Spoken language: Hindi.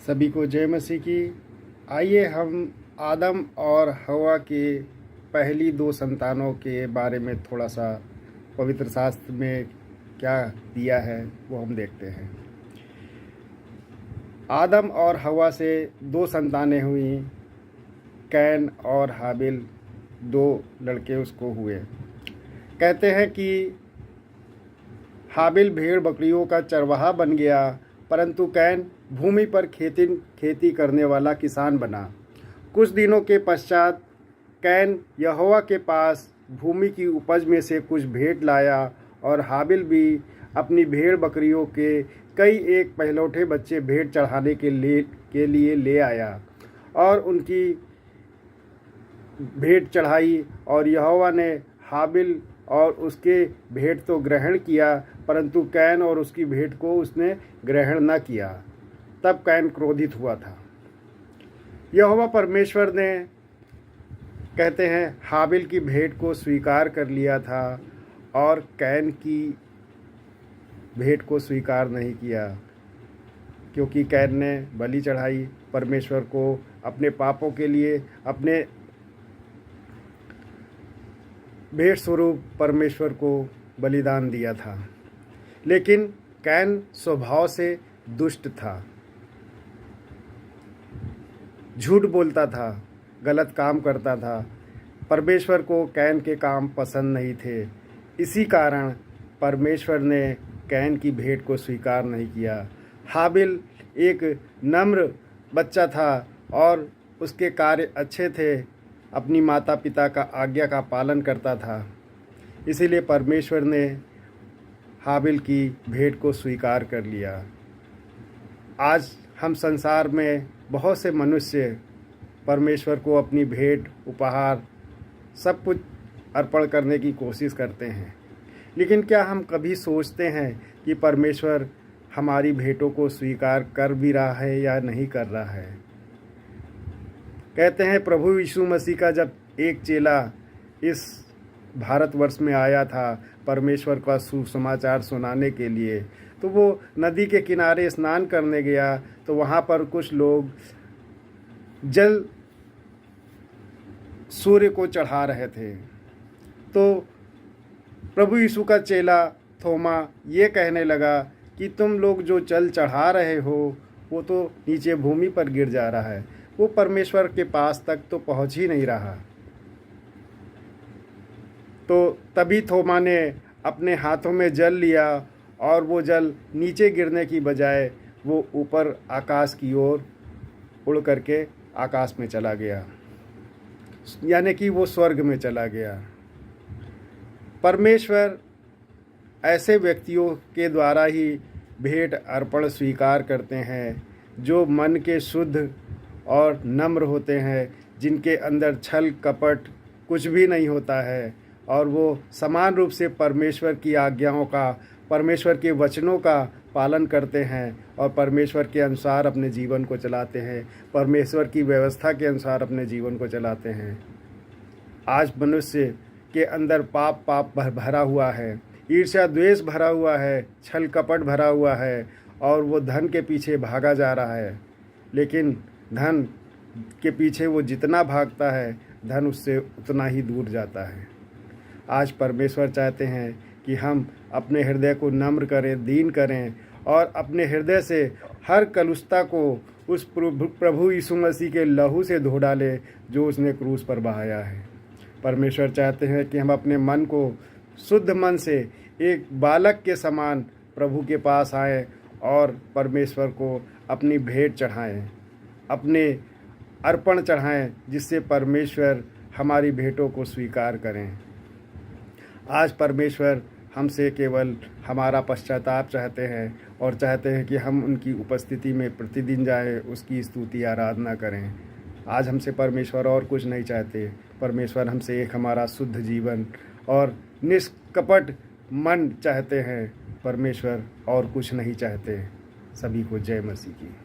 सभी को जय मसीह की। आइए हम आदम और हवा के पहली दो संतानों के बारे में थोड़ा सा पवित्र शास्त्र में क्या दिया है वो हम देखते हैं। आदम और हवा से दो संतानें हुई, कैन और हाबिल, दो लड़के उसको हुए। कहते हैं कि हाबिल भेड़ बकरियों का चरवाहा बन गया, परंतु कैन भूमि पर खेती करने वाला किसान बना। कुछ दिनों के पश्चात कैन यहोवा के पास भूमि की उपज में से कुछ भेंट लाया और हाबिल भी अपनी भेड़ बकरियों के कई एक पहलौठे बच्चे भेंट चढ़ाने के लिए ले आया और उनकी भेंट चढ़ाई। और यहोवा ने हाबिल और उसके भेंट तो ग्रहण किया, परंतु कैन और उसकी भेंट को उसने ग्रहण न किया। तब कैन क्रोधित हुआ था। यहोवा परमेश्वर ने, कहते हैं, हाबिल की भेंट को स्वीकार कर लिया था और कैन की भेंट को स्वीकार नहीं किया, क्योंकि कैन ने बलि चढ़ाई परमेश्वर को, अपने पापों के लिए अपने भेंट स्वरूप परमेश्वर को बलिदान दिया था। लेकिन कैन स्वभाव से दुष्ट था, झूठ बोलता था, गलत काम करता था। परमेश्वर को कैन के काम पसंद नहीं थे। इसी कारण परमेश्वर ने कैन की भेंट को स्वीकार नहीं किया। हाबिल एक नम्र बच्चा था और उसके कार्य अच्छे थे, अपनी माता पिता का आज्ञा का पालन करता था। इसीलिए परमेश्वर ने हाबिल की भेंट को स्वीकार कर लिया। आज हम संसार में बहुत से मनुष्य परमेश्वर को अपनी भेंट, उपहार, सब कुछ अर्पण करने की कोशिश करते हैं, लेकिन क्या हम कभी सोचते हैं कि परमेश्वर हमारी भेंटों को स्वीकार कर भी रहा है या नहीं कर रहा है? कहते हैं प्रभु यीशु मसीह का जब एक चेला इस भारतवर्ष में आया था परमेश्वर का सुसमाचार सुनाने के लिए, तो वो नदी के किनारे स्नान करने गया, तो वहाँ पर कुछ लोग जल सूर्य को चढ़ा रहे थे। तो प्रभु यीशु का चेला थोमा ये कहने लगा कि तुम लोग जो जल चढ़ा रहे हो वो तो नीचे भूमि पर गिर जा रहा है, वो परमेश्वर के पास तक तो पहुंच ही नहीं रहा। तो तभी थोमा ने अपने हाथों में जल लिया और वो जल नीचे गिरने की बजाय वो ऊपर आकाश की ओर उड़ करके आकाश में चला गया, यानी कि वो स्वर्ग में चला गया। परमेश्वर ऐसे व्यक्तियों के द्वारा ही भेंट अर्पण स्वीकार करते हैं जो मन के शुद्ध और नम्र होते हैं, जिनके अंदर छल कपट कुछ भी नहीं होता है और वो समान रूप से परमेश्वर की आज्ञाओं का, परमेश्वर के वचनों का पालन करते हैं और परमेश्वर के अनुसार अपने जीवन को चलाते हैं, परमेश्वर की व्यवस्था के अनुसार अपने जीवन को चलाते हैं। आज मनुष्य के अंदर पाप भरा हुआ है, ईर्ष्या द्वेष भरा हुआ है, छल कपट भरा हुआ है और वो धन के पीछे भागा जा रहा है। लेकिन धन के पीछे वो जितना भागता है, धन उससे उतना ही दूर जाता है। आज परमेश्वर चाहते हैं कि हम अपने हृदय को नम्र करें, दीन करें और अपने हृदय से हर कलुषता को उस प्रभु यीशु मसीह के लहू से धो डालें जो उसने क्रूस पर बहाया है। परमेश्वर चाहते हैं कि हम अपने मन को शुद्ध मन से एक बालक के समान प्रभु के पास आएं और परमेश्वर को अपनी भेंट चढ़ाएं, अपने अर्पण चढ़ाएं, जिससे परमेश्वर हमारी भेंटों को स्वीकार करें। आज परमेश्वर हमसे केवल हमारा पश्चाताप चाहते हैं और चाहते हैं कि हम उनकी उपस्थिति में प्रतिदिन जाएं, उसकी स्तुति आराधना करें। आज हमसे परमेश्वर और कुछ नहीं चाहते। परमेश्वर हमसे एक हमारा शुद्ध जीवन और निष्कपट मन चाहते हैं। परमेश्वर और कुछ नहीं चाहते। सभी को जय मसीह की।